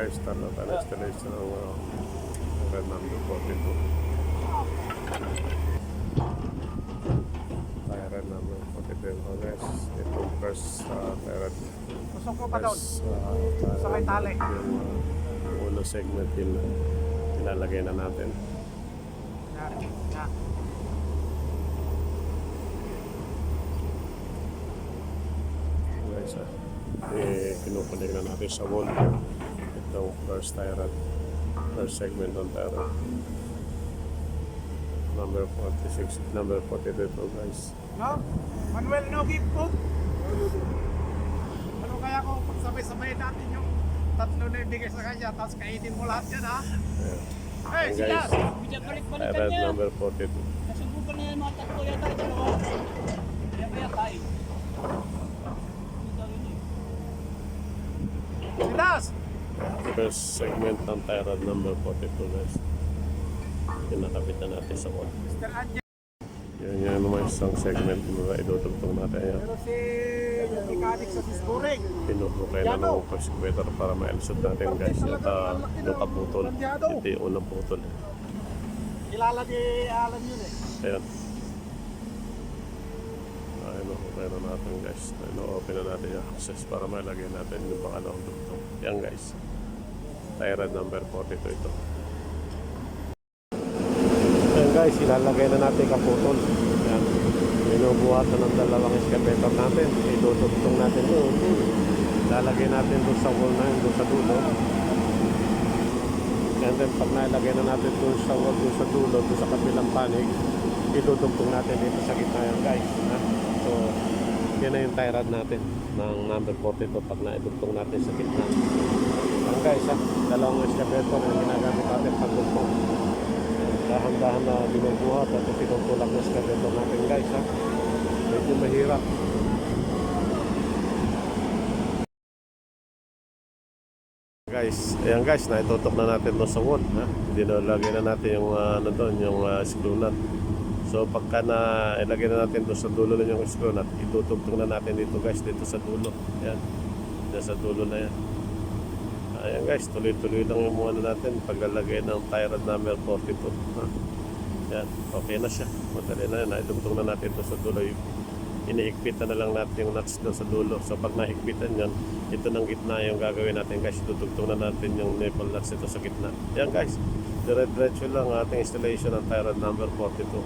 guys, start na tayo installation ng red number 42. Tayo red number 42 ito guys. Ito first red. Pusok ko pa doon. Sa may tali. Yung ulo segment din ilalagay na natin. Guys, kinukulik na natin sa wall. Itong first tie rod, first segment ng tie rod. Number 46, number 42 ito guys. No? Manuel, no give food? Ano kaya kung pagsabay-sabay natin yung tatlo na ibigay sa kanya, tapos kainin mo lahat yan, ha? Hey, Ayan, sila! guys, tie rod number 42. Nasubukan na yan mga tatlo yata yung dalawa. Kaya kaya tayo. Silas! First segment ng tie rod number 42 guys. Pinakabit na natin sa wall. Mr. Angel. Yan yung naman isang segment na idudugtong natin. Yan. Pero si mechanic sa Sisburing. Pinupukay na ng first squatter para ma-elisod natin guys. At yung kaputol. Ito yung unang putol. Kilala ni Alan yun eh. Ayan. Pinupukay na natin guys. Ino-open na natin yung access para mailagay natin yung pangalawang dugtong. Yan guys. Tie rod number 42 ito. Ayan guys, ilalagay na natin kaputol. Ayan. Binubuhatan ng dalawang excavator natin. Idudugtong natin doon. Ilalagay natin doon sa wall na yun, doon sa dulo. And then pag nailagay na natin doon sa wall, doon sa dulo, doon sa kabilang panig, idudugtong natin dito sa gitna yan guys. Ha? So, yan na yung tie rod natin ng number 42 pag naidugtong natin sa gitna. Ayan guys, ha? Dalawang excavator na ginagamit natin pagdugtong. Dahan-dahan na binubuhat at tinutulak na excavator natin guys, ha? Medyo mahirap. Guys, ayan guys, naitutok na natin doon sa wall, ha? Dinalagay na natin yung ano doon, yung screw nut. So pagka na ilagay na natin doon sa dulo na yung screw nut, itutugtong na natin dito guys, dito sa dulo. Ayan, dito sa dulo na yan. Ayan guys, tuloy-tuloy lang yung ano natin paglalagay ng tie rod number 42. Ha? Ayan, okay na siya. Madali na yan, naitugtong na natin doon sa dulo. Iniikpitan na lang natin yung nuts doon sa dulo. So pag nahigpitan yan, ito ng gitna yung gagawin natin guys. Tutugtong na natin yung nipple nuts ito sa gitna. Yan guys, dire-diretso lang ating installation ng tie rod number 42.